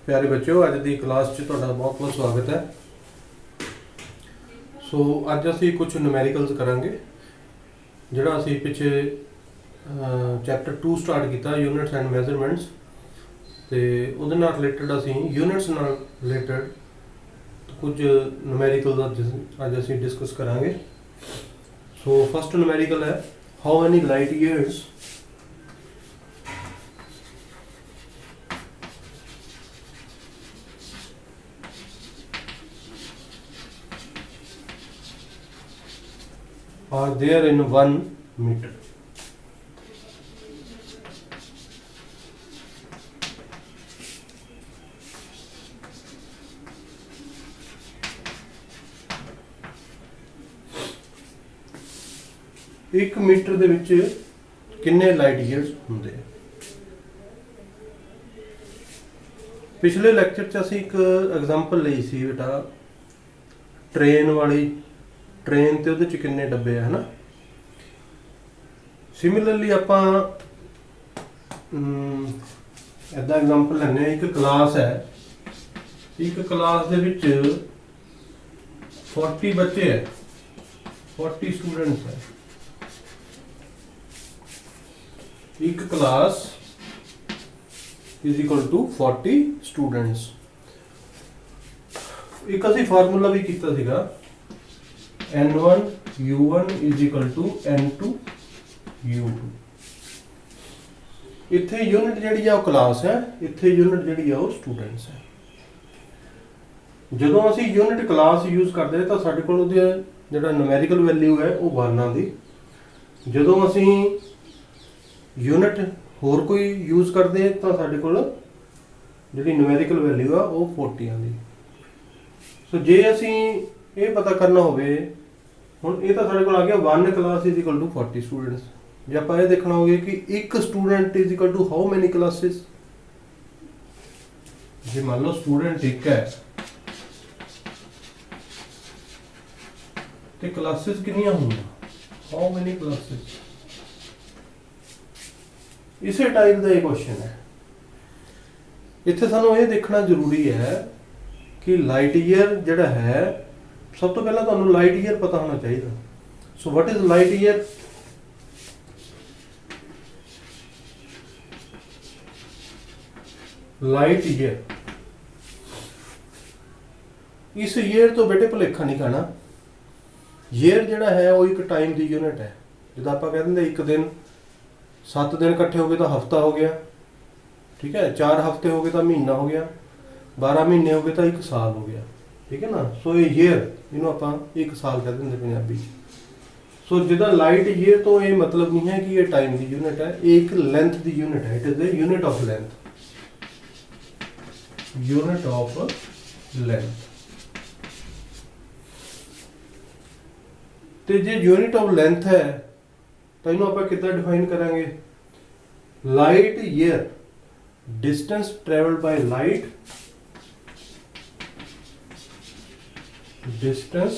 प्यारे बच्चों, अज की क्लास च तुहाडा बहुत बहुत स्वागत है। सो अज असी कुछ न्यूमेरिकल्स करांगे जिहड़ा असी पिछे चैप्टर 2 स्टार्ट किया यूनिट्स एंड मेजरमेंट्स, तो उहदे नाल रिलेटेड असी यूनिट्स नाल रिलेटेड कुछ न्यूमेरिकल्स अज असी डिस्कस करांगे। सो फस्ट न्यूमेरिकल है, how many light years are there in 1 meter? एक मीटर ਦੇ ਵਿੱਚ ਕਿੰਨੇ ਲਾਈਟ ਈਅਰਸ ਹੁੰਦੇ ਆ? ਪਿਛਲੇ ਲੈਕਚਰ 'ਚ ਅਸੀਂ ਇੱਕ ਐਗਜ਼ਾਮਪਲ ਲਈ ਸੀ ਬੇਟਾ, ਟ੍ਰੇਨ ਵਾਲੀ। ट्रेन तो वो किन्ने डब्बे है ना। सिमिलरली ਆਪਾਂ इदा एग्जाम्पल लेने, एक क्लास है, एक क्लास ਦੇ ਵਿੱਚ 40 बच्चे है, 40 स्टूडेंट्स है। एक class is equal to 40 students. एक असी फार्मूला भी किया सीगा, N1 U1 is equal to N2 U2। इत्थे यूनिट जिहड़ी आ क्लास है, इत्थे यूनिट जिहड़ी आ स्टूडेंट्स है। जदों असी यूनिट क्लास यूज करते तो साडे कोल उहदी जिहड़ा न्यूमेरिकल वैल्यू है वो 1 आंदी। जदों असी यूनिट होर कोई यूज करते तो साडे कोल जिहड़ी न्यूमेरिकल वैल्यू आ वो 40 आंदी। सो जे असी ये पता करना होवे, हुण ये तो साडे कोल आ गया 1 class is equal to 40 students. जे आपां ये देखना होवे कि एक student is equal to how many classes. जे मान लो स्टूडेंट एक है तो क्लासेस कितनियां होंगी, हाउ मैनी क्लासेस। इसे टाइप का ये क्वेश्चन है। इत्थे सानू ये देखना जरूरी है कि लाइट ईयर जिहड़ा है, सब तो पहला तुहानू लाइट ईयर पता होना चाहिए। So what is light year? Light year, इस ईयर तो बेटे भुलेखा नहीं खाना। ईयर जिहड़ा है वो एक टाइम की यूनिट है। जो आप कह देंगे एक दिन, 7 दिन इकट्ठे हो गए तो हफ्ता हो गया, ठीक है। 4 हफ्ते हो गए तो महीना हो गया, 12 महीने हो गए तो 1 साल हो गया, ठीक है ना। सो ये ईयर इन्हों आप 1 साल कह देंगे पंजाबी। सो जिदा लाइट ईयर तो ये मतलब नहीं है कि ये टाइम की यूनिट है, एक लेंथ की यूनिट है। It is a unit of length, unit of length. तो जे यूनिट ऑफ लेंथ है तो इन्हों आप कितना डिफाइन करांगे? Light year, distance travelled by light, distance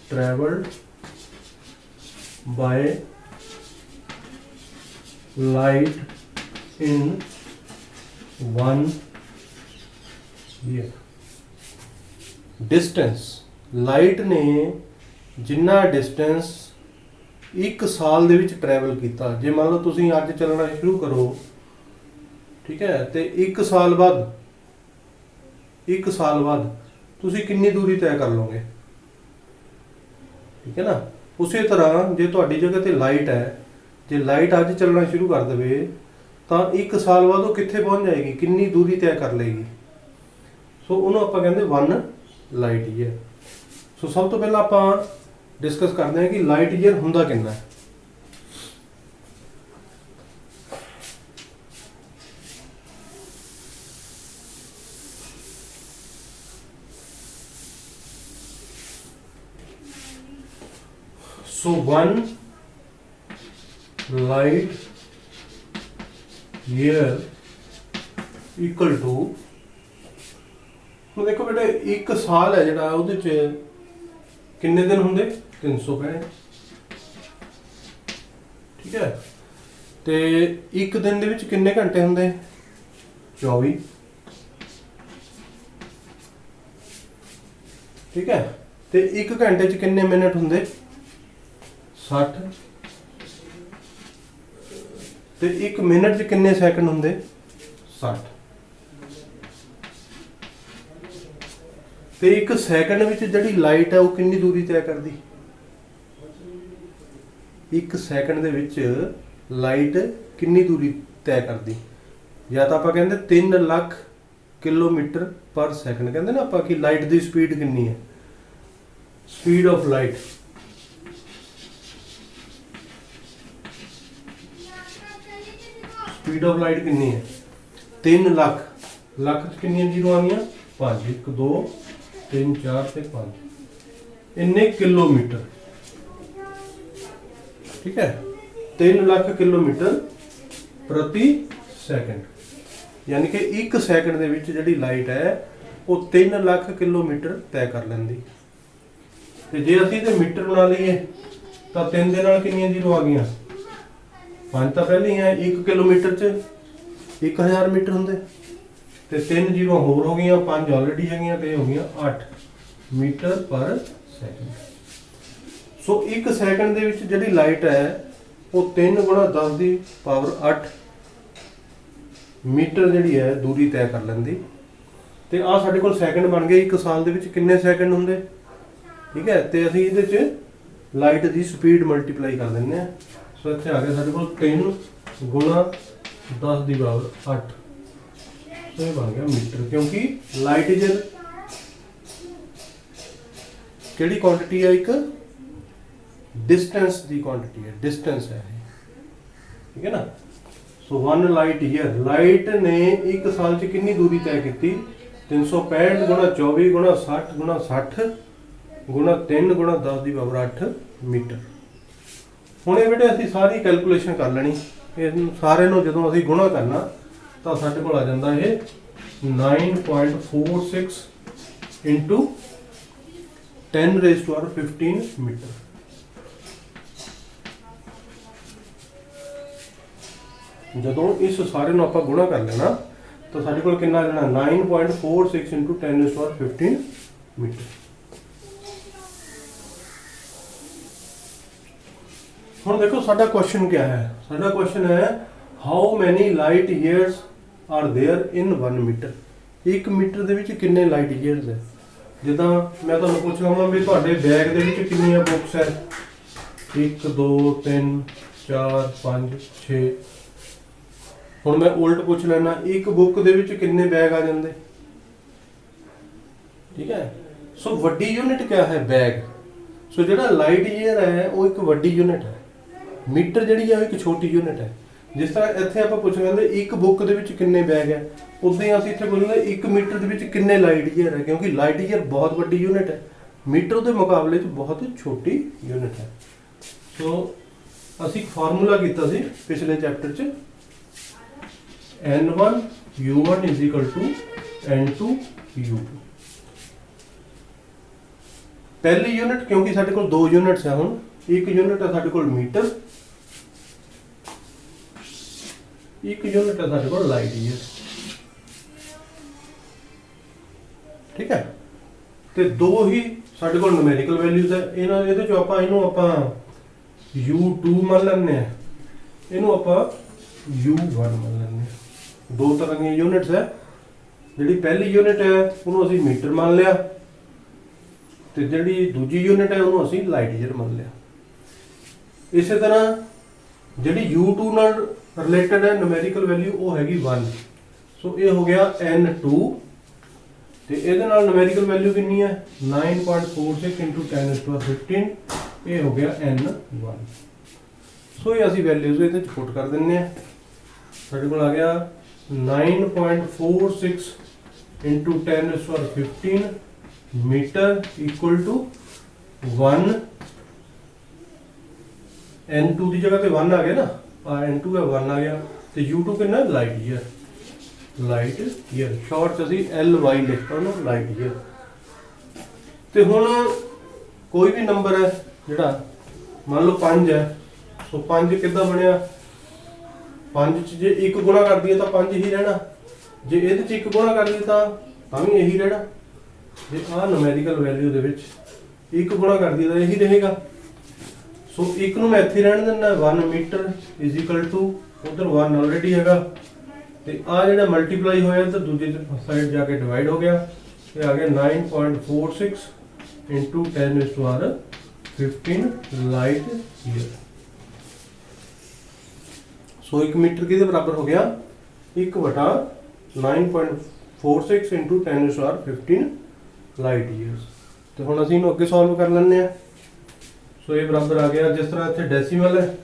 traveled by light in 1 year। Distance, light ने जिन्ना डिस्टेंस 1 साल दे विच ट्रैवल किया। जे मान लो तुसीं अज चलना शुरू करो, ठीक है, तो 1 साल बाद, 1 साल बाद तुसी कितनी दूरी तय कर लोगे, ठीक है ना। उसी तरह जे तुहाडी जगह ते लाइट है, जे लाइट अज चलना शुरू कर देवे तो 1 साल बाद वो कित्थे पहुंच जाएगी, कितनी दूरी तय कर लेगी। सो उन्होंने आपां कहंदे 1 लाइट ईयर। सो सब तो पहला आपां डिस्कस करते हैं कि लाइट ईयर हुंदा कितना है। So 1 light year equal to, देखो बेटे 1 साल है जिहड़ा उहदे च किन्ने दिन होंगे? 365, ठीक है। तो एक दिन दे विच किन्ने घंटे होंगे? 24, ठीक है। तो 1 घंटे च कितने मिनट होंगे 60, तो 1 मिनट च कितने सैकंड होंगे 60, तो 1 सैकंड में जी लाइट है वो कितनी दूरी तय करती, 1 सैकंड दे विच लाइट कितनी दूरी तय करती, या तो आप कहते 3 लाख किलोमीटर पर सैकंड, कहते ना आप कि लाइट की स्पीड कितनी है, speed of light, speed of light कितनी है 3 लाख, लाख कितनी जीरो आ गई 5, 1 2 3 4 से 5 इन्ने किलोमीटर, ठीक है। 3 लाख किलोमीटर प्रति सैकंड, यानी कि 1 सैकंड दे विच जिहड़ी लाइट है वो 3 लाख किलोमीटर तय कर लैंदी। ते जे असीं ते मीटर बना लईए तो 3 दे नाल कितनियां जीरो आ गईयां 5 तो पहले ही है, 1 किलोमीटर च 1000 मीटर होंगे, तो 3 जीरो होर हो गई, 5 ऑलरेडी है, तो हो गई 8 मीटर पर सैकंड। सो 1 सैकंड दे विच जिहड़ी लाइट है वो 3 गुणा 10 की पावर 8 मीटर जिहड़ी है दूरी तय कर लैंदी। तो आ साडे कोल सैकंड बन गए, 1 साल दे विच किन्ने सैकंड होंगे, ठीक है। तो असीं इहदे च लाइट की स्पीड मल्टीप्लाई कर दिंदे हैं। सो इत्थे आ गया साडे कोल 3 गुणा 10 की पावर 8, तो ये बन गया मीटर, क्योंकि लाइट इज केड़ी क्वांटिटी है, एक डिस्टेंस की क्वांटिटी है, डिस्टेंस है, ठीक है ना। सो 1 लाइट ईयर, लाइट ने 1 साल च कितनी दूरी तय की 365 गुणा 24 गुणा 60 गुणा 60 गुणा 3 गुणा 10 की पावर 8 मीटर। हुण ये बेटे असीं सारी कैलकुलेशन कर लेनी, सारे नूं जदों असीं गुणा करना तो साडे कोल आ जांदा ये 9.46 इंटू 10⁻15 मीटर। जदों इस सारे नूं आपां गुणा कर लेना तो साडे कोल कितना आ जाना 9.46 इंटू 10⁻15 मीटर। हुण देखो साडा क्वेश्चन क्या है, साडा क्वेश्चन है how many light years are there in 1 metre. 1 metre दे विच किन्ने लाइट ईयर्स है। जिद्दां मैं तुहानूं पुछ लवां भी तुहाडे बैग दे विच किन्नियां बुक्स है 1 2 3 4 5 6। हुण मैं उल्ट पुछ लैना, एक बुक दे विच किन्ने बैग आ जांदे, ठीक है। सो वड्डी यूनिट क्या है बैग। सो जिहड़ा लाइट ईयर है वो एक वड्डी यूनिट है, मीटर जिहड़ी है एक छोटी यूनिट है। जिस तरह इत्थे आपां पुछ लैंदे एक बुक दे विच किन्ने बैग है, उदां ही असीं इत्थे पुछ लैंदे 1 मीटर दे विच किन्ने लाइट ईयर है, क्योंकि लाइट ईयर बहुत वड्डी यूनिट है, मीटर दे मुकाबले च बहुत छोटी यूनिट है। सो असीं एक फार्मूला कीता सी पिछले चैप्टर च, N1 U1 is equal to N2 U2। पहली यूनिट क्योंकि साडे कोल 2 यूनिट्स है, हुण एक यूनिट है साडे कोल मीटर, एक यूनिट है साडे कोल लाइट ईयर, ठीक है। ते दो ही साडे कोल न्यूमेरिकल वैल्यूज है, इन्हां इहदे चों आपां इहनूं आपां U2 मान लैंदे आ, इहनूं आपां U1 मान लैंदे आ। दो तरह की यूनिट्स है, जिहड़ी पहली यूनिट है उन्होंने असीं मीटर मान लिया, तो जिहड़ी दूजी यूनिट है उन्होंने असीं लाइट ईयर मान लिया। इस तरह जिहड़ी U2 नाल रिलेटेड है न्यूमेरिकल वैल्यू वो हैगी 1। सो ये हो गया N2, तो ये न्यूमेरिकल वैल्यू कितनी है 9.46 इंटू 10⁻15, ये हो गया N1। सो ये असीं वैल्यूज इहदे च पुट कर दिंदे आ, साडे कोल आ गया 9.46 into 10⁻15 metre equal to 1। N2 की जगह पे 1 आ गया ना, N2 है 1 आ गया, तो U2 कितना light year, light year short असीं LY लिखता ना लाइट ईयर। तो हुण कोई भी नंबर है जिहड़ा मान लो 5 है, सो 5 किद्दां बनिया, 5 च जे 1 गुणा कर दिए तो 5 ही रहना, ਜੇ ਇਹਦੇ ਚ ਇੱਕ ਗੁਣਾ ਕਰ ਦਿੱਤਾ ਤਾਂ ਵੀ ਇਹੀ ਰਹਿਣਾ। ਜੇ ਆਹ ਨੂਮੈਰੀਕਲ ਵੈਲਿਊ ਦੇ ਵਿੱਚ ਇੱਕ ਗੁਣਾ ਕਰ ਦਿੱਤਾ ਤਾਂ ਇਹੀ ਰਹੇਗਾ। ਸੋ ਇੱਕ ਨੂੰ ਮੈਂ ਇੱਥੇ ਰਹਿਣ ਦਿੰਦਾ 1 ਮੀਟਰ ਇਜ਼ ਇਕੁਅਲ ਟੂ ਉਧਰ 1 ਆਲਰੇਡੀ ਹੈਗਾ ਤੇ ਆ ਜਿਹੜਾ ਮਲਟੀਪਲਾਈ ਹੋਇਆ ਤਾਂ ਦੂਜੇ ਸਾਈਡ ਜਾ ਕੇ ਡਿਵਾਈਡ ਹੋ ਗਿਆ ਤੇ ਆ ਗਿਆ 9.46 into 10⁻15 ਲਾਈਟ ਈਅਰ। ਸੋ 1 ਮੀਟਰ ਕਿਹਦੇ ਬਰਾਬਰ ਹੋ ਗਿਆ 1/9.46 into 10⁻15 ਲਾਈਟ ਈਅਰਸ। ਤੇ ਹੁਣ ਅਸੀਂ ਇਹਨੂੰ ਅੱਗੇ ਸੋਲਵ ਕਰ ਲੈਂਦੇ ਆ। ਸੋ ਇਹ ਬਰਾਬਰ ਆ ਗਿਆ, ਜਿਸ ਤਰ੍ਹਾਂ ਇੱਥੇ ਡੈਸੀਮਲ ਹੈ,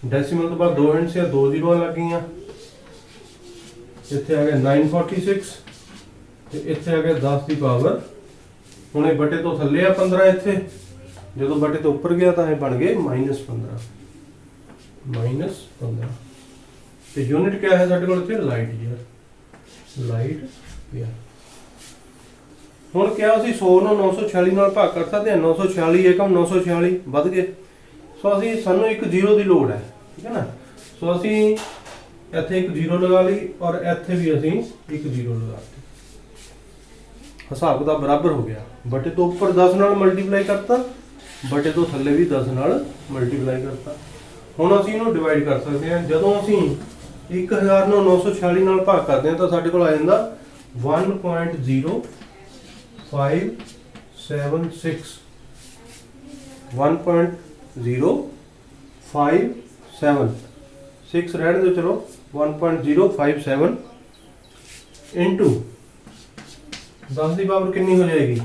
ਡੈਸੀਮਲ ਤੋਂ ਬਾਅਦ 2 ਹਿੰਟਸ ਜਾਂ 2 ਜ਼ੀਰੋਆਂ ਲੱਗ ਗਈਆਂ। ਇੱਥੇ ਆ ਗਿਆ 946 ਤੇ ਇੱਥੇ ਆ ਗਿਆ 10 ਦੀ ਪਾਵਰ। ਹੁਣ ਇਹ ਬਟੇ ਤੋਂ ਥੱਲੇ ਆ 15, ਇੱਥੇ ਜਦੋਂ ਬਟੇ ਤੋਂ ਉੱਪਰ ਗਿਆ ਤਾਂ ਇਹ ਬਣ ਗਏ -15 ਤੇ ਯੂਨਿਟ ਕਿਆ ਹੈ ਸਾਡੇ ਕੋਲ ਇੱਥੇ ਲਾਈਟ ਈਅਰ। ਹੁਣ ਕਿਹਾ ਅਸੀਂ 100 ਨੂੰ 946 ਨਾਲ ਭਾਗ ਕਰ ਸਕਦੇ ਹਾਂ। 946 ਏਕਮ 946 ਵੱਧ ਗਏ। ਸੋ ਸਾਨੂੰ ਇੱਕ ਜ਼ੀਰੋ ਦੀ ਲੋੜ ਹੈ, ਠੀਕ ਹੈ ਨਾ। ਸੋ ਅਸੀਂ ਇੱਥੇ ਇੱਕ ਜ਼ੀਰੋ ਲਗਾ ਲਈ ਔਰ ਇੱਥੇ ਵੀ ਅਸੀਂ ਇੱਕ ਜ਼ੀਰੋ ਲਗਾ ਦਿੱਤੀ। ਹਿਸਾਬ ਕਿਤਾਬ ਬਰਾਬਰ ਹੋ ਗਿਆ। ਬਟੇ ਤੋਂ ਉੱਪਰ 10 ਨਾਲ ਮਲਟੀਪਲਾਈ ਕਰਤਾ, ਬਟੇ ਤੋਂ ਥੱਲੇ ਵੀ 10 ਨਾਲ ਮਲਟੀਪਲਾਈ ਕਰਤਾ। ਹੁਣ ਅਸੀਂ ਇਹਨੂੰ ਡਿਵਾਈਡ ਕਰ ਸਕਦੇ ਹਾਂ। ਜਦੋਂ ਅਸੀਂ 1000 ਨੂੰ 946 ਨਾਲ ਭਾਗ ਕਰਦੇ ਹਾਂ ਤਾਂ ਸਾਡੇ ਕੋਲ ਆ ਜਾਂਦਾ 1.0576 1.0576 ਰਹਿਣ ਦਿਓ, ਚਲੋ 1.057 ਇੰਟੂ 10 ਦੀ ਪਾਵਰ ਕਿੰਨੀ ਹੋ ਜਾਏਗੀ।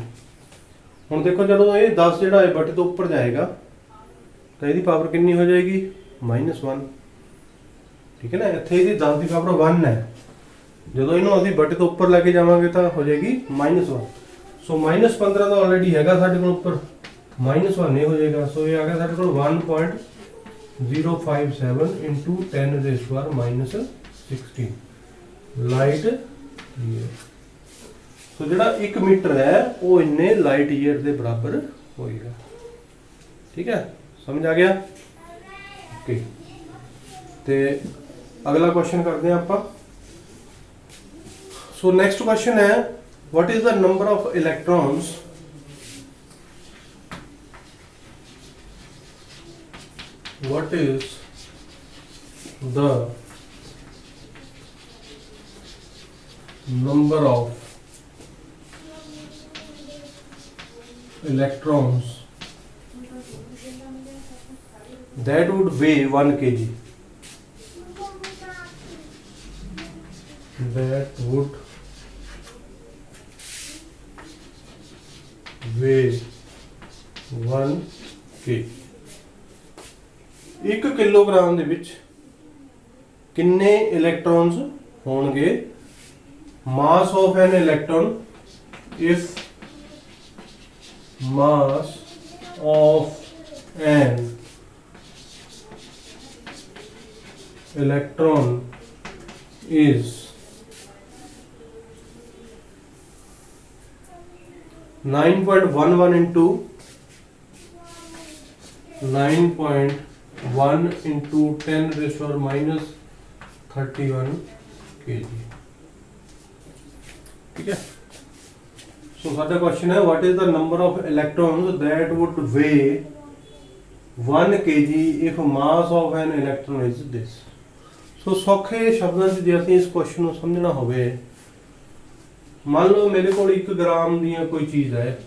ਹੁਣ ਦੇਖੋ ਜਦੋਂ ਇਹ 10 ਜਿਹੜਾ ਹੈ ਬਟੇ ਤੋਂ ਉੱਪਰ ਜਾਏਗਾ ਤਾਂ ਇਹਦੀ ਪਾਵਰ ਕਿੰਨੀ ਹੋ ਜਾਏਗੀ -1, ਠੀਕ ਹੈ ਨਾ। ਇੱਥੇ ਇਹਦੀ 10 ਦੀ ਪਾਵਰ 1 ਹੈ, ਜਦੋਂ ਇਹਨੂੰ ਅਸੀਂ ਬਟੇ ਤੋਂ ਉੱਪਰ ਲੈ ਕੇ ਜਾਵਾਂਗੇ ਤਾਂ ਹੋ ਜਾਏਗੀ -1। ਸੋ -15 ਤਾਂ ਆਲਰੇਡੀ ਹੈਗਾ ਸਾਡੇ ਕੋਲ ਉੱਪਰ, -1 ਇਹ ਹੋ ਜਾਏਗਾ। ਸੋ ਇਹ ਆ ਗਿਆ ਸਾਡੇ ਕੋਲ 1.057 into 10⁻16 ਲਾਈਟ ਈਅਰ। ਸੋ ਜਿਹੜਾ 1 ਮੀਟਰ ਹੈ ਉਹ ਇੰਨੇ ਲਾਈਟ ਈਅਰ ਦੇ ਬਰਾਬਰ ਹੋਏਗਾ, ਠੀਕ ਹੈ। ਸਮਝ ਆ ਗਿਆ, ਓਕੇ। ਤੇ ਅਗਲਾ ਕੁਐਸਚਨ ਕਰਦੇ ਹਾਂ ਆਪਾਂ। ਸੋ ਨੈਕਸਟ ਕੁਐਸਚਨ ਹੈ what is the number of electrons what is the number of electrons that would weigh 1 kg, that would weigh 1 kg। 1 kilogram ਦੇ ਵਿੱਚ ਕਿੰਨੇ ਇਲੈਕਟ੍ਰॉन्स ਹੋਣਗੇ। mass of an electron, if mass of an electron is 9.11 into 9.1 into 10⁻31 kg, ठीक है। सो साडा question है what is the number of electrons that would weigh 1 kg if mass of an electron is this। सो सौखे शब्दां च जे ਅਸੀਂ ਇਸ question ਨੂੰ ਸਮਝਣਾ ਹੋਵੇ, ਮੰਨ ਲਓ ਮੇਰੇ ਕੋਲ 1 ਗ੍ਰਾਮ ਦੀਆਂ ਕੋਈ ਚੀਜ਼ ਹੈ,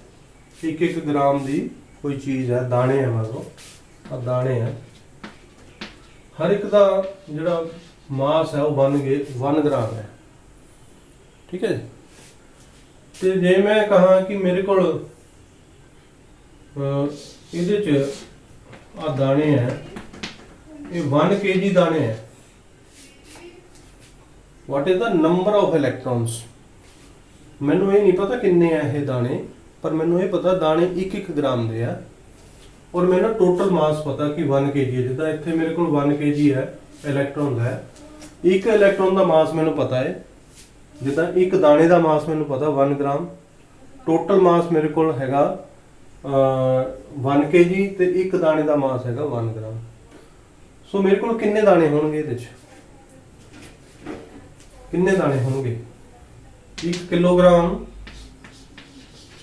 1 ਗ੍ਰਾਮ ਦੀ ਕੋਈ ਚੀਜ਼ ਹੈ, ਦਾਣੇ ਹੈ, ਮੰਨ ਲਓ ਆ ਦਾਣੇ ਹੈ, ਹਰ ਇੱਕ ਦਾ ਜਿਹੜਾ ਮਾਸ ਹੈ ਉਹ 1 ਗ੍ਰਾਮ ਹੈ, ਠੀਕ ਹੈ। ਤੇ ਜੇ ਮੈਂ ਕਹਾਂ ਕਿ ਮੇਰੇ ਕੋਲ ਇਹਦੇ ਚ ਆ ਦਾਣੇ ਹੈ, ਇਹ 1 kg ਦਾਣੇ ਹੈ। what is the number of electrons, ਮੈਨੂੰ ਇਹ ਨਹੀਂ ਪਤਾ ਕਿੰਨੇ ਆ ਇਹ ਦਾਣੇ, ਪਰ ਮੈਨੂੰ ਇਹ ਪਤਾ ਦਾਣੇ 1 ਗ੍ਰਾਮ ਦੇ ਆ ਔਰ ਮੈਨੂੰ ਟੋਟਲ ਮਾਸ ਪਤਾ ਕਿ 1 kg ਹੈ। ਜਿੱਦਾਂ ਇੱਥੇ ਮੇਰੇ ਕੋਲ 1 kg ਹੈ ਇਲੈਕਟ੍ਰੋਨ ਹੈ, 1 ਇਲੈਕਟ੍ਰੋਨ ਦਾ ਮਾਸ ਮੈਨੂੰ ਪਤਾ ਹੈ, ਜਿੱਦਾਂ 1 ਦਾਣੇ ਦਾ ਮਾਸ ਮੈਨੂੰ ਪਤਾ 1 ਗ੍ਰਾਮ, ਟੋਟਲ ਮਾਸ ਮੇਰੇ ਕੋਲ ਹੈਗਾ 1 kg ਤੇ 1 ਦਾਣੇ ਦਾ ਮਾਸ ਹੈਗਾ 1 ਗ੍ਰਾਮ। ਸੋ ਮੇਰੇ ਕੋਲ ਕਿੰਨੇ ਦਾਣੇ ਹੋਣਗੇ, ਇਹਦੇ ਚ ਕਿੰਨੇ ਦਾਣੇ ਹੋਣਗੇ। 1 किलोग्राम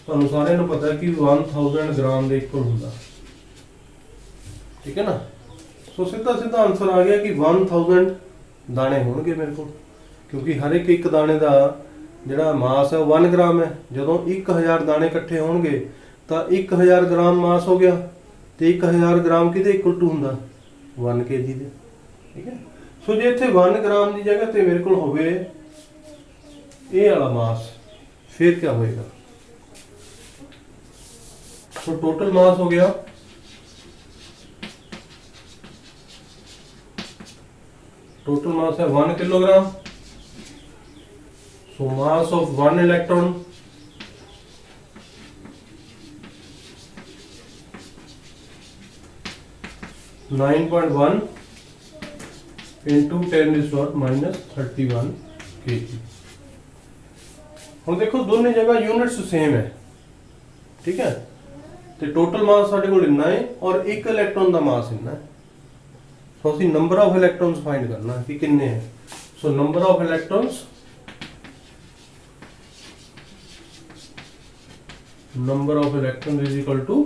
ਤੁਹਾਨੂੰ ਸਾਰਿਆਂ ਨੂੰ ਪਤਾ ਹੈ ਕਿ 1000 ਗ੍ਰਾਮ ਦੇ ਇਕੁਅਲ ਹੁੰਦਾ, ਠੀਕ ਹੈ ਨਾ। ਸੋ ਸਿੱਧਾ ਸਿੱਧਾ ਆਨਸਰ ਆ ਗਿਆ ਕਿ 1000 ਦਾਣੇ ਹੋਣਗੇ ਮੇਰੇ ਕੋਲ, ਕਿਉਂਕਿ ਹਰ ਇੱਕ ਦਾਣੇ ਦਾ ਜਿਹੜਾ ਮਾਸ ਹੈ ਉਹ 1 ਗ੍ਰਾਮ ਹੈ। ਜਦੋਂ 1000 ਦਾਣੇ ਇਕੱਠੇ ਹੋਣਗੇ ਤਾਂ 1000 ਗ੍ਰਾਮ ਮਾਸ ਹੋ ਗਿਆ, ਤੇ 1000 ਗ੍ਰਾਮ ਕਿਹਦੇ ਇਕੁਅਲ ਟੂ ਹੁੰਦਾ 1 kg ਦੇ, ਠੀਕ ਹੈ। ਸੋ ਜੇ ਇੱਥੇ 1 ਗ੍ਰਾਮ ਦੀ ਜਗ੍ਹਾ ਤੇ ਮੇਰੇ ਕੋਲ ਹੋਵੇ ਇਹ ਵਾਲਾ ਮਾਸ, ਫਿਰ ਕੀ ਹੋਏਗਾ। ਸੋ ਟੋਟਲ ਮਾਸ ਹੋ ਗਿਆ टोटल मास है 1 kilogram. So mass of 1 electron (9.1 into 10⁻31 kg। ਹੁਣ ਦੇਖੋ ਦੋਨੇ जगह यूनिट्स सेम है, ठीक है। तो टोटल मास साडे कोल इन्ना है और एक इलेक्ट्रॉन का मास इन्ना है। सो असीं नंबर ऑफ इलेक्ट्रॉन्स फाइंड करना कि कितने हैं। So number of electrons is equal to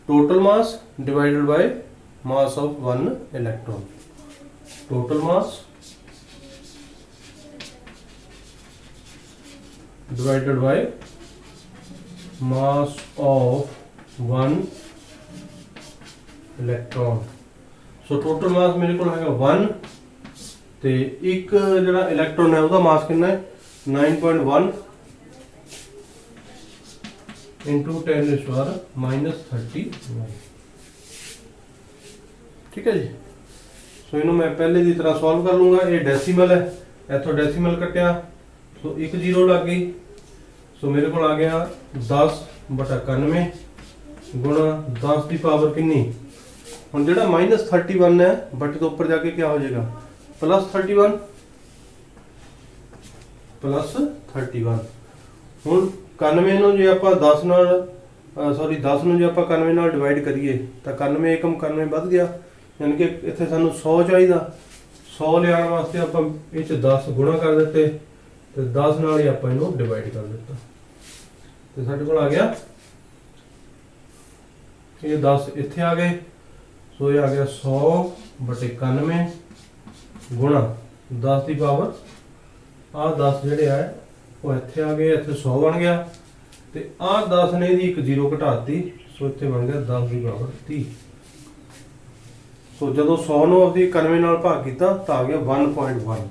total mass divided by mass of 1 electron. Total mass divided by mass of 1 electron. So total mass मेरे को है 1 ते एक जरा इलेक्ट्रॉन है उसका मास कितना है 9.1 इंटू 10⁻31, ठीक है जी। सो इन्हों मैं पहले की तरह सॉल्व कर लूँगा। ये डेसीमल है, इथों डेसीमल कटिया, सो 1 0 लग गई। सो मेरे को आ गया 10/91 गुणा 10 की पावर कितनी। हम जो -31 है बट के ऊपर जाके क्या हो जाएगा +31 +31। हम 91 ਨੂੰ ਜੇ ਆਪਾਂ 10 ਨਾਲ 10 ਨੂੰ ਜੇ ਆਪਾਂ 91 ਨਾਲ ਡਿਵਾਈਡ ਕਰੀਏ ਤਾਂ 91 ਏਕਮ 91 ਵੱਧ ਗਿਆ, ਯਾਨੀ ਕਿ ਇੱਥੇ ਸਾਨੂੰ 100 ਚਾਹੀਦਾ। 100 ਲਿਆਉਣ ਵਾਸਤੇ ਆਪਾਂ ਇਹ ਚ 10 ਗੁਣਾ ਕਰ ਦਿੱਤੇ ਤੇ 10 ਨਾਲ ਹੀ ਆਪਾਂ ਇਹਨੂੰ ਡਿਵਾਈਡ ਕਰ ਦਿੱਤਾ ਤੇ ਸਾਡੇ ਕੋਲ ਆ ਗਿਆ ਇਹ 10 ਇੱਥੇ ਆ ਗਏ। ਸੋ ਇਹ ਆ ਗਿਆ 100/91 ਗੁਣਾ 10 ਦੀ ਪਾਵਰ ਆ 10 ਜਿਹੜੇ ਆ ਉਹ ਇੱਥੇ ਆ ਗਏ, ਇੱਥੇ 100 ਬਣ ਗਿਆ ਤੇ ਆ 10 ਨੇ ਇਹਦੀ ਇੱਕ 0 ਘਟਾਤੀ। ਸੋ ਇੱਥੇ ਬਣ ਗਿਆ 10 ਦੀ ਪਾਵਰ 30। ਸੋ ਜਦੋਂ 100 ਨੂੰ ਅਸੀਂ 91 ਨਾਲ ਭਾਗ ਕੀਤਾ ਤਾਂ ਆ ਗਿਆ 1.1।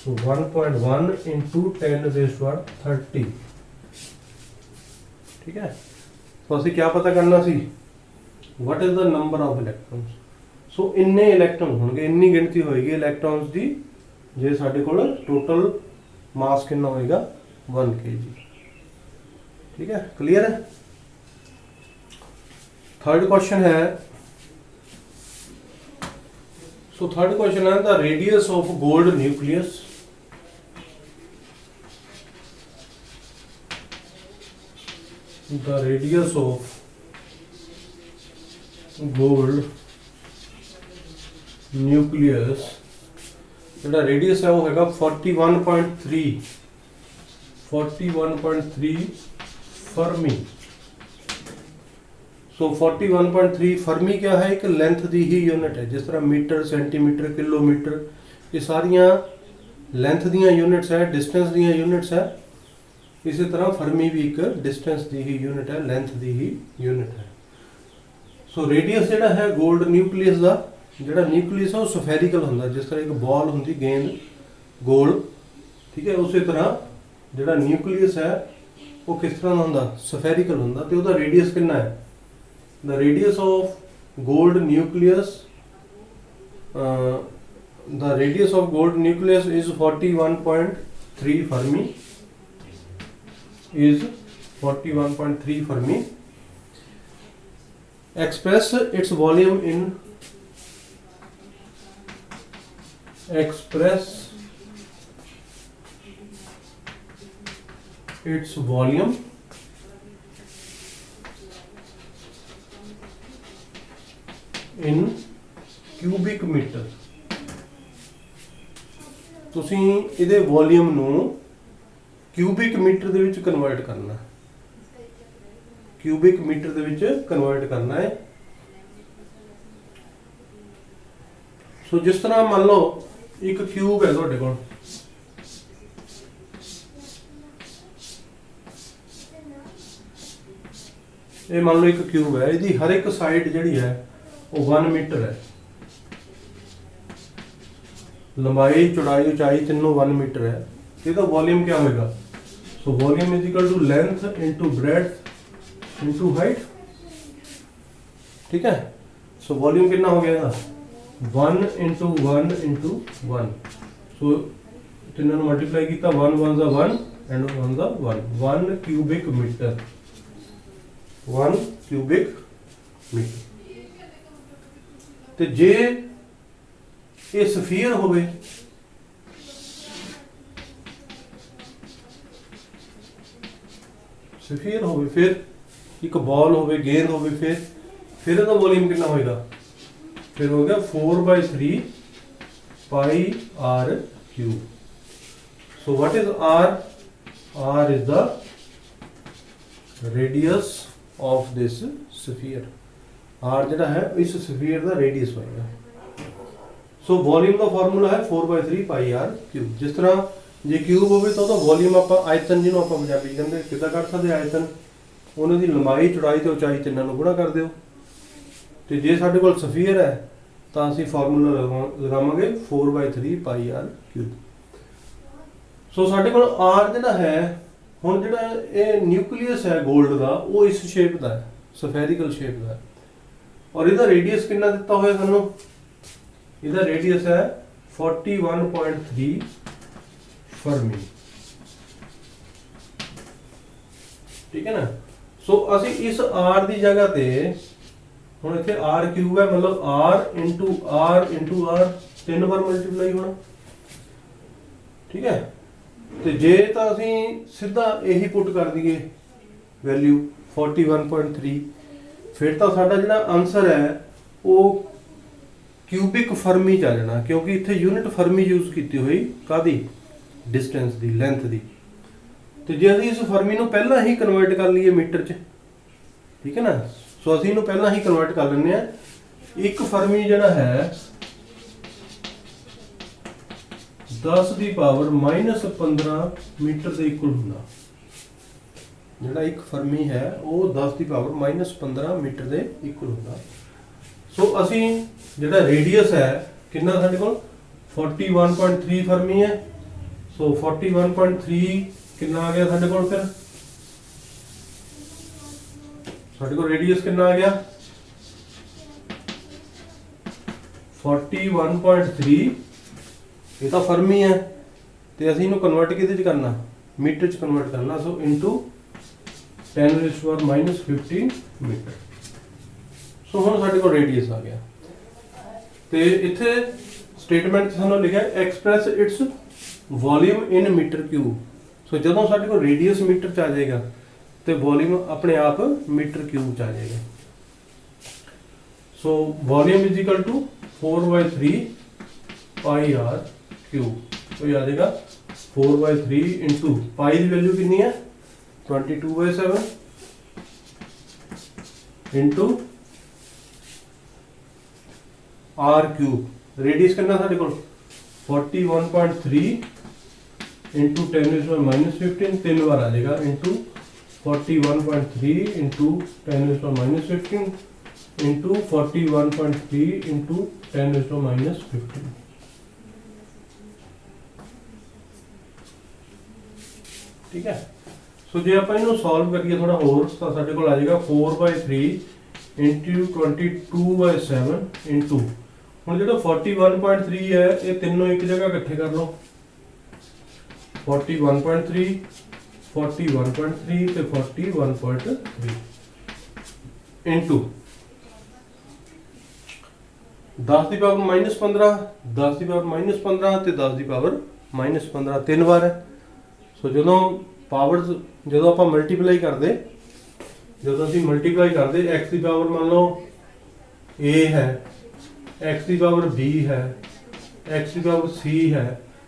ਸੋ 1.1 into 10⁻30, ठीक है। तो ਅਸੀਂ क्या पता करना सी what is the number of electrons। सो इन्ने इलेक्ट्रॉन होंगे, इन्नी गिनती होएगी इलेक्ट्रॉन्स दी जे साडे कोल टोटल मास कितना होएगा 1 kg, ठीक है। क्लियर है। थर्ड क्वेश्चन है, सो थर्ड क्वेश्चन है the radius of gold nucleus. The radius of gold nucleus, ਜਿਹੜਾ radius है वो हैगा 41.3 फर्मी। सो 41.3 फर्मी क्या है, एक लेंथ दी ही यूनिट है। जिस तरह मीटर, सेंटीमीटर, किलोमीटर ये सारियां लेंथ दियां यूनिट्स है, डिस्टेंस दियां यूनिट्स है। इसी तरह फर्मी भी एक डिस्टेंस दी ही यूनिट है, लेंथ दी ही यूनिट है। सो रेडियस जिहड़ा है गोल्ड न्यूक्लियस का, जिहड़ा न्यूक्लियस है वो सफेरिकल होंदा, जिस तरह एक बॉल होंदी गेंद गोल, ठीक है। उसी तरह जिहड़ा न्यूक्लियस है वो किस तरह होंदा सफेरिकल होंदा ते उहदा रेडियस कितना है। The radius of gold nucleus is 41.3 Fermi, is 41.3 Fermi। Express its volume in cubic meter। तो ਤੁਸੀਂ ਇਹਦੇ ਵੋਲੀਅਮ ਨੂੰ ਕਿਊਬਿਕ ਮੀਟਰ ਦੇ ਵਿੱਚ ਕਨਵਰਟ ਕਰਨਾ, ਕਿਊਬਿਕ ਮੀਟਰ ਦੇ ਵਿੱਚ ਕਨਵਰਟ ਕਰਨਾ ਹੈ। ਸੋ ਜਿਸ ਤਰ੍ਹਾਂ ਮੰਨ ਲਓ ਇੱਕ ਕਿਊਬ ਹੈ ਤੁਹਾਡੇ ਕੋਲ, ਇਹ ਮੰਨ ਲਓ ਇੱਕ ਕਿਊਬ ਹੈ, ਇਹਦੀ ਹਰ ਇੱਕ ਸਾਈਡ ਜਿਹੜੀ ਹੈ ਉਹ 1 ਮੀਟਰ ਹੈ, ਲੰਬਾਈ ਚੌੜਾਈ ਉਚਾਈ ਤਿੰਨੋਂ 1 ਮੀਟਰ ਹੈ। ਇਹਦਾ ਵੋਲੀਅਮ क्या होगा? So volume is equal to length into breadth into height. ठीक है, सो वॉल्यूम कितना हो गया 1 इंटू 1 इंटू 1। सो तीनों मल्टीप्लाई किया 1 1 ज़ा 1 एंड 1 ज़ा 1, 1 क्यूबिक मीटर, 1 क्यूबिक मीटर। तो जे ये स्फीयर होवे, स्फीयर होवे, फिर एक बॉल होवे, गेंद होवे, फिर ਇਹਦਾ वॉल्यूम कितना होएगा? फिर हो गया 4/3 pi r cube। So what is r? r is the radius of this sphere। r ਜਿਹੜਾ ਹੈ ਇਸ sphere ਦਾ radius ਹੋਏਗਾ। So वॉल्यूम ਦਾ ਫਾਰਮੂਲਾ ਹੈ 4/3 ਪਾਈ r cube। ਜਿਸ ਤਰ੍ਹਾਂ ਜੇ ਕਿਊਬ ਹੋਵੇ ਤਾਂ ਉਹਦਾ ਵੋਲੀਅਮ ਆਪਾਂ ਆਇਤਨ, ਜਿਹਨੂੰ ਆਪਾਂ ਪੰਜਾਬੀ ਕਹਿੰਦੇ ਕਿੱਦਾਂ ਕੱਢ ਸਕਦੇ ਆਇਤਨ, ਉਹਨਾਂ ਦੀ ਲੰਬਾਈ ਚੌੜਾਈ ਤੇ ਉਚਾਈ ਤਿੰਨਾਂ ਨੂੰ ਗੁਣਾ ਕਰ ਦਿਓ। ਤੇ ਜੇ ਸਾਡੇ ਕੋਲ ਸਫੀਅਰ ਹੈ ਤਾਂ ਅਸੀਂ ਫਾਰਮੂਲਾ ਲਗਾਵਾਂਗੇ 4/3 ਪਾਈ r ਕਿਊਬ। ਸੋ ਸਾਡੇ ਕੋਲ r ਜਿਹੜਾ ਹੈ, ਹੁਣ ਜਿਹੜਾ ਇਹ ਨਿਊਕਲੀਅਸ ਹੈ 골ਡ ਦਾ, ਉਹ ਇਸ ਸ਼ੇਪ ਦਾ ਹੈ, ਸਫੈਰਿਕਲ ਸ਼ੇਪ ਦਾ ਹੈ। ਔਰ ਇਹਦਾ ਰੇਡੀਅਸ ਕਿੰਨਾ ਦਿੱਤਾ ਹੋਇਆ ਸਾਨੂੰ? ਇਹਦਾ ਰੇਡੀਅਸ ਹੈ 41.3 फर्मी। ठीक है ना। सो ਅਸੀਂ ਇਸ r ਦੀ ਜਗ੍ਹਾ ਤੇ ਹੁਣ ਇੱਥੇ r ਕਿਊਬ ਹੈ, ਮਤਲਬ r ਇੰਟੂ r ਤਿੰਨ ਵਾਰ ਮਲਟੀਪਲਾਈ ਹੋਣਾ। ਠੀਕ ਹੈ, ਤੇ ਜੇ ਤਾਂ ਅਸੀਂ ਸਿੱਧਾ ਇਹੀ ਪੁੱਟ ਕਰ ਦਈਏ ਵੈਲਿਊ 41.3, ਫਿਰ ਤਾਂ ਸਾਡਾ ਜਿਹੜਾ ਆਨਸਰ ਹੈ ਉਹ ਕਿਊਬਿਕ ਫਰਮੀ ਚ ਆ ਜਾਣਾ, ਕਿਉਂਕਿ ਇੱਥੇ ਯੂਨਿਟ ਫਰਮੀ ਯੂਜ਼ ਕੀਤੀ ਹੋਈ ਕਾਦੀ? डिस्टेंस दी, लेंथ दी। तो जे असीं इस फर्मी नूं पहला ही कन्वर्ट कर लीए मीटर च, ठीक है ना, सो असीं इहनूं पहला ही कन्वर्ट कर लैंदे आ। एक फर्मी जिहड़ा है 10 दी पावर -15 मीटर दे इक्वल हुंदा। जिहड़ा एक फर्मी है वो 10 दी पावर -15 मीटर दे इक्वल हुंदा। सो असीं जिहड़ा रेडियस है कितना साडे कोल 41.3 फर्मी है। सो 41.3 कितना आ गया साढ़े कोल? फिर साढ़े कोल रेडियस कितना आ गया 41.3। ये तो फर्मी है, तो असीं इहनूं कन्वर्ट किहदे च करना? मीटर च कन्वर्ट करना। So into 10⁻⁻15 metre. सो हुण साढ़े कोल रेडियस आ गया। तो इत्थे स्टेटमेंट सानूं लिखिआ express its volume in metre cube. So जो साढ़े को रेडियस मीटर च आ जाएगा तो वॉल्यूम अपने आप मीटर क्यूब च आ जाएगा। So volume is equal to 4/3 pi r cube. तो ये आ जाएगा 4/3 इंटू पाई की वैल्यू कितनी है 22/7 इंटू r क्यूब। रेडियस कितना साढ़े को 41.3 इंटू 10⁻⁻15 तीन बार आ जाएगा, इंटू 41.3 इंटू 10⁻⁻15 इंटू 41.3 इंटू 10⁻⁻15। ठीक है। सो जो आप इन्हों सॉल्व करिए थोड़ा होर तो साढ़े को आ जाएगा 4/3 इंटू 22/7 इंटू ਹੁਣ ਜਿਹੜਾ 41.3 है ये तीनों एक जगह इकट्ठे कर लो। 41.3 41.3 ਤੇ 41.3 इनटू 10 ਦੀ ਪਾਵਰ -15 10 ਦੀ ਪਾਵਰ -15 ਤੇ 10 ਦੀ ਪਾਵਰ -15 तीन बार है। सो ਜਦੋਂ ਪਾਵਰਸ ਜਦੋਂ ਆਪਾਂ ਮਲਟੀਪਲਾਈ ਕਰਦੇ ਜਦੋਂ ਅਸੀਂ ਮਲਟੀਪਲਾਈ ਕਰਦੇ x ਦੀ ਪਾਵਰ ਮੰਨ ਲਓ a है, x की पावर b है, x की पावर c है,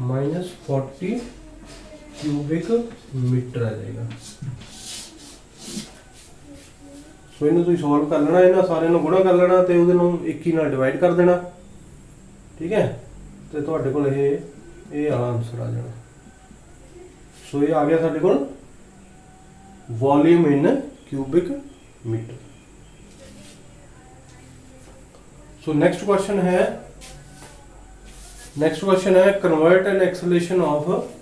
माइनस 40 क्यूबिक मीटर आ जाएगा। सो इन्हें तुम सॉल्व कर लेना, इन्होंने सारे गुणा कर लेना तो वो 21 नाल डिवाइड कर देना, ठीक है। तो तुहाडे कोल ये आंसर आ जाना। सो ये आ गया साडे कोल volume in cubic metre. So next question है convert an acceleration of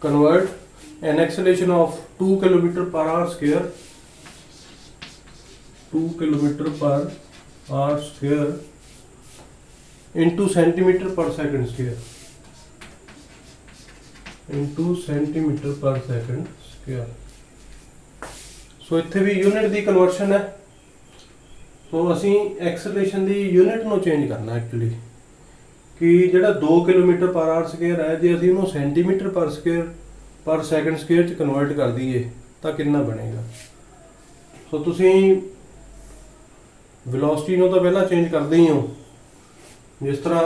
convert an acceleration of 2 km per hour square 2 km per hour square into centimeter per second square into centimeter per second square। So इत्थे भी unit दी conversion है। So असी acceleration दी unit नो change करना actually कि जिहड़ा 2 किलोमीटर पर आवर स्क्वेयर है जे असी उहनूं सेंटीमीटर पर स्क्वेयर पर सैकेंड स्क्वेयर च कन्वर्ट कर दईए तो कितना बनेगा। सो तुसीं वेलोसिटी नूं तो पहला चेंज करदे ही हो, जिस तरह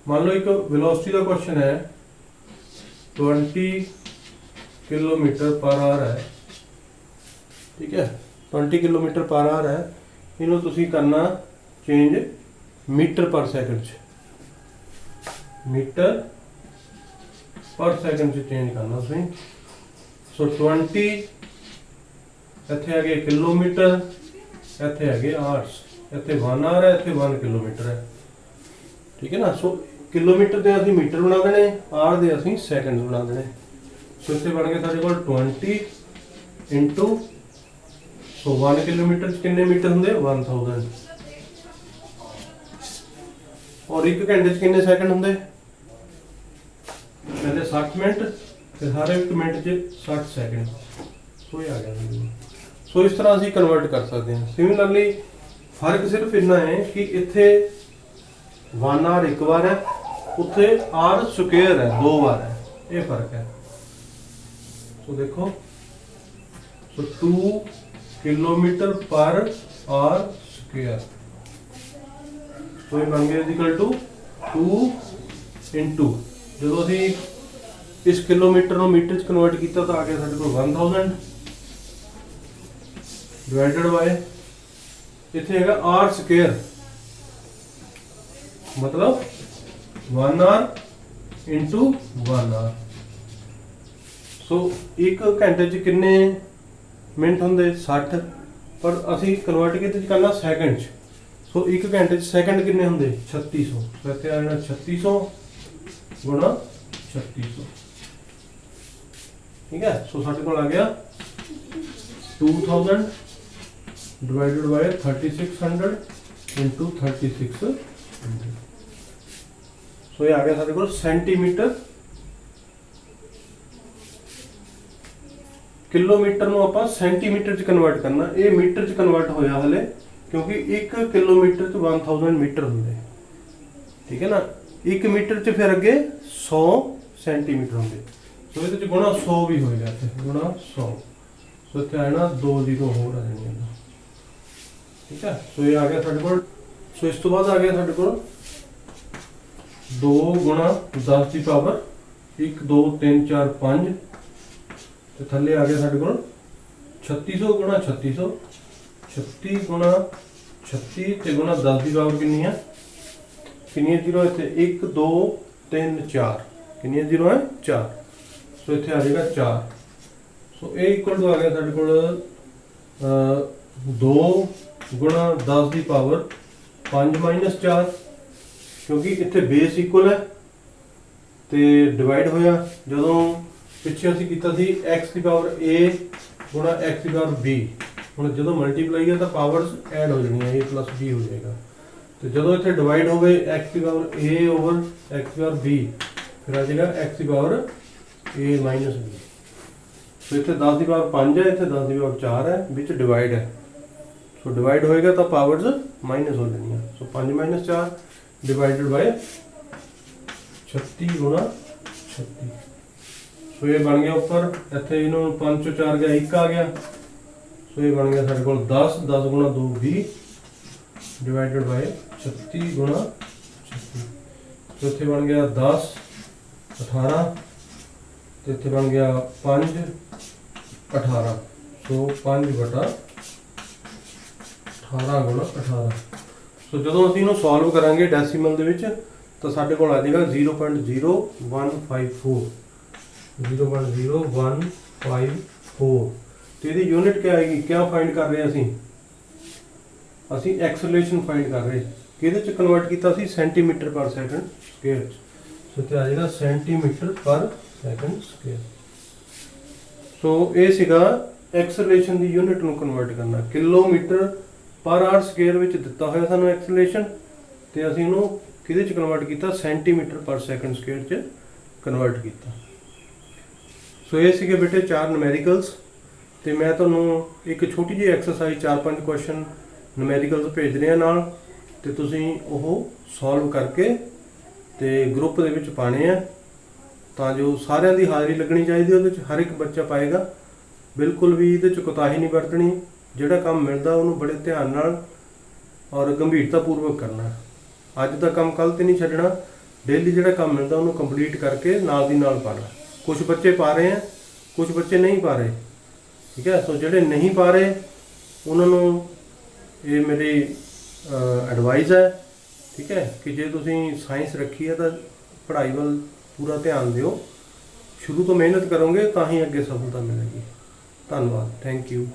मान लो एक वेलोसिटी का क्वेश्चन है 20 किलोमीटर पर आवर है, ठीक है 20 किलोमीटर पर आवर है। इन्हों तुसीं करना चेंज मीटर पर सैकेंड मीटर पर सैकेंड चेंज करना तुसीं। सो 20 इत्थे आ गए किलोमीटर, इत्थे आ गए आवर्स, इत्थे 1 आवर है, इत्थे 1 किलोमीटर है, ठीक है ना। सो किलोमीटर दे असीं मीटर बना देने, आवर दे असीं सैकेंड बना देने। सो इत्थे बन गए साडे कोल 20 इंटू सो 1 किलोमीटर कितने मीटर होंगे 1000 और 1 घंटे कितने सैकेंड होंगे पहले 60 मिनट फिर हर एक मिनट च 60 सैकेंड। सो ये आ गया। सो इस तरह असीं कन्वर्ट कर सकते हैं। सिमिलरली फर्क सिर्फ इतना है कि इत्थे 1 आवर एक बार है, उत्थे आर स्क्वेयर है 2 बार है, ये फर्क है। सो देखो सो 2 किलोमीटर पर आवर स्क्वेयर तो ये बन गया इक्वल टू 2 इंटू जो असी इस किलोमीटर को मीटर च कन्वर्ट किया तो आ गया साडे कोल 1000 डिवाइडेड बाय इत्थे हैगा आर स्क्वेयर मतलब 1 आवर इंटू 1 आवर। सो 1 घंटे च कितने मिनट होंगे 60 पर असी कन्वर्ट किते करना सैकेंड। सो 1 घंटे सैकेंड कितने होंगे 3600। तो इत्थे आ जाना 3600 गुणा 3600, ठीक है। सो साडे कोल आ गया 2000 डिवाइडेड बाय 3600 इंटू 3600। ਸੋ ਇਹ ਆ ਗਿਆ ਸਾਡੇ ਕੋਲ ਸੈਂਟੀਮੀਟਰ। ਕਿਲੋਮੀਟਰ ਨੂੰ ਆਪਾਂ ਸੈਂਟੀਮੀਟਰ 'ਚ ਕਨਵਰਟ ਕਰਨਾ। ਇਹ ਮੀਟਰ 'ਚ ਕਨਵਰਟ ਹੋਇਆ ਹਲੇ, ਕਿਉਂਕਿ 1 ਕਿਲੋਮੀਟਰ 'ਚ 1000 ਮੀਟਰ ਹੁੰਦੇ, ਠੀਕ ਹੈ ਨਾ। 1 ਮੀਟਰ 'ਚ ਫਿਰ ਅੱਗੇ 100 ਸੈਂਟੀਮੀਟਰ ਹੁੰਦੇ। ਸੋ ਇਹਦੇ 'ਚ ਗੁਣਾ 100 ਵੀ ਹੋਏਗਾ, ਇੱਥੇ ਗੁਣਾ 100। ਸੋ ਇੱਥੇ ਆਇਆ ਨਾ 2 0 ਹੋਰ ਆ ਜਾਣਗੇ, ਠੀਕ ਹੈ। ਸੋ ਇਹ ਆ ਗਿਆ ਸਾਡੇ ਕੋਲ। ਸੋ ਇਸ ਤੋਂ ਬਾਅਦ ਆ ਗਿਆ ਸਾਡੇ ਕੋਲ 2 ਗੁਣਾ 10 ਦੀ ਪਾਵਰ 1 2 3 4 5 ਤੇ ਥੱਲੇ ਆ ਗਿਆ ਸਾਡੇ ਕੋਲ 3600 ਗੁਣਾ 3600, 36 ਗੁਣਾ 36 ਤੇ ਗੁਣਾ 10 ਦੀ ਪਾਵਰ ਕਿੰਨੀ ਆ, ਕਿੰਨੀਆਂ ਜ਼ੀਰੋ ਇੱਥੇ 1 2 3 4, ਕਿੰਨੀਆਂ ਜ਼ੀਰੋ ਹੈ 4। ਸੋ ਇੱਥੇ ਆ ਜਾਏਗਾ 4। ਸੋ ਇਹ ਇਕੁਅਲ ਟੂ ਆ ਗਿਆ ਸਾਡੇ ਕੋਲ 2 ਗੁਣਾ 10 ਦੀ ਪਾਵਰ 5 ਮਾਈਨਸ 4, ਕਿਉਂਕਿ ਇੱਥੇ ਬੇਸ ਇਕੁਅਲ ਹੈ ਤੇ ਡਿਵਾਈਡ ਹੋਇਆ। ਜਦੋਂ ਪਿੱਛੇ ਅਸੀਂ ਕੀਤਾ ਸੀ x ਦੀ ਪਾਵਰ a ਗੁਣਾ x ਦੀ ਪਾਵਰ b, ਹੁਣ ਜਦੋਂ ਮਲਟੀਪਲਾਈ ਹੈ ਤਾਂ ਪਾਵਰਸ ਐਡ ਹੋ ਜਾਣੀਆਂ, a plus b ਹੋ ਜਾਏਗਾ। ਤੇ ਜਦੋਂ ਇੱਥੇ ਡਿਵਾਈਡ ਹੋਵੇ x the power a over x the power b, ਫਿਰ ਆ ਜਾਏਗਾ x the power a minus b। ਸੋ ਇੱਥੇ 10 ਦੀ ਪਾਵਰ 5 ਹੈ, ਇੱਥੇ 10 ਦੀ ਪਾਵਰ 4 ਹੈ, ਵਿੱਚ ਡਿਵਾਈਡ ਹੈ। ਸੋ ਡਿਵਾਈਡ ਹੋਏਗਾ ਤਾਂ ਪਾਵਰਸ ਮਾਈਨਸ ਹੋ ਜਾਣੀਆਂ। ਸੋ 5 ਮਾਈਨਸ 4 डिवाइडेड बाय 36 गुणा 36। सो ये बन गया ऊपर, इतने इन्हों 5 चो 4 गया 1 आ गया। सो ये बन गया साढ़े को 10, 10 गुणा 2 20 डिवाइडेड बाय 36 गुणा 36। तो इतने बन गया 10 18, तो इतने बन गया 5 18। सो 5 बटा 18 गुणा 18। ਸੋ ਜਦੋਂ ਅਸੀਂ ਇਹਨੂੰ ਸੋਲਵ ਕਰਾਂਗੇ ਡੈਸੀਮਲ ਦੇ ਵਿੱਚ ਤਾਂ ਸਾਡੇ ਕੋਲ ਆ ਜਾਏਗਾ 0.0154, 0.0154। ਤੇ ਇਹਦੀ ਯੂਨਿਟ ਕੀ ਆਏਗੀ, ਕਿਆ ਫਾਈਂਡ ਕਰ ਰਹੇ ਅਸੀਂ ਐਕਸਲਰੇਸ਼ਨ ਫਾਈਂਡ ਕਰ ਰਹੇ, ਕਿਹਦੇ ਚ ਕਨਵਰਟ ਕੀਤਾ ਸੀ ਸੈਂਟੀਮੀਟਰ ਪਰ ਸੈਕਿੰਡ ਸਕੁਅਰ ਚ। ਸੋ ਤੇ ਆ ਜਾਏਗਾ ਸੈਂਟੀਮੀਟਰ ਪਰ ਸੈਕਿੰਡ ਸਕੁਅਰ। ਸੋ ਇਹ ਸੀਗਾ ਐਕਸਲਰੇਸ਼ਨ ਦੀ ਯੂਨਿਟ ਨੂੰ ਕਨਵਰਟ ਕਰਨਾ। ਕਿਲੋਮੀਟਰ पर आवर स्केयर ਵਿੱਚ ਦਿੱਤਾ ਹੋਇਆ ਸਾਨੂੰ ਐਕਸਲਰੇਸ਼ਨ, ਤੇ ਅਸੀਂ ਉਹਨੂੰ ਕਿਹਦੇ ਚ ਕਨਵਰਟ ਕੀਤਾ ਸੈਂਟੀਮੀਟਰ ਪਰ ਸੈਕਿੰਡ ਸਕੁਅਰ ਚ ਕਨਵਰਟ ਕੀਤਾ। ਸੋ ਇਹ ਸੀਗੇ ਬੇਟੇ 4 ਨਿਊਮੈਰੀਕਲਸ, ਤੇ ਮੈਂ ਤੁਹਾਨੂੰ ਇੱਕ ਛੋਟੀ ਜਿਹੀ ਐਕਸਰਸਾਈਜ਼ 4-5 ਕੁਐਸਚਨ ਨਿਊਮੈਰੀਕਲਸ ਭੇਜ ਰਿਹਾ ਨਾਲ, ਤੇ ਤੁਸੀਂ ਉਹ ਸੋਲਵ ਕਰਕੇ ਤੇ ਗਰੁੱਪ ਦੇ ਵਿੱਚ ਪਾਣੇ ਆ, ਤਾਂ ਜੋ ਸਾਰਿਆਂ ਦੀ ਹਾਜ਼ਰੀ ਲੱਗਣੀ ਚਾਹੀਦੀ, ਉਹਦੇ ਚ ਹਰ ਇੱਕ ਬੱਚਾ ਪਾਏਗਾ। ਬਿਲਕੁਲ ਵੀ ਇਹਦੇ ਚ ਕੋਤਾਹੀ ਨਹੀਂ ਵਰਤਣੀ, ਜਿਹੜਾ ਕੰਮ ਮਿਲਦਾ ਉਹਨੂੰ ਬੜੇ ਧਿਆਨ ਨਾਲ ਔਰ ਗੰਭੀਰਤਾ ਪੂਰਵਕ ਕਰਨਾ। ਅੱਜ ਦਾ ਕੰਮ ਕੱਲ ਤੇ ਨਹੀਂ ਛੱਡਣਾ, ਡੇਲੀ ਜਿਹੜਾ ਕੰਮ ਮਿਲਦਾ ਉਹਨੂੰ ਕੰਪਲੀਟ ਕਰਕੇ ਨਾਲ ਦੀ ਨਾਲ ਪਾਣਾ। ਕੁਝ ਬੱਚੇ ਪਾ ਰਹੇ ਆ, ਕੁਝ ਬੱਚੇ ਨਹੀਂ ਪਾ ਰਹੇ, ਠੀਕ ਹੈ। ਸੋ ਜਿਹੜੇ ਨਹੀਂ ਪਾ ਰਹੇ ਉਹਨਾਂ ਨੂੰ ਇਹ ਮੇਰੀ ਐਡਵਾਈਸ ਹੈ, ਠੀਕ ਹੈ, ਕਿ ਜੇ ਤੁਸੀਂ ਸਾਇੰਸ ਰੱਖੀ ਹੈ ਤਾਂ ਪੜ੍ਹਾਈ ਵੱਲ ਪੂਰਾ ਧਿਆਨ ਦਿਓ। ਸ਼ੁਰੂ ਤੋਂ ਮਿਹਨਤ ਕਰੋਗੇ ਤਾਂ ਹੀ ਅੱਗੇ ਸਫਲਤਾ ਮਿਲੇਗੀ। ਧੰਨਵਾਦ, ਥੈਂਕ ਯੂ।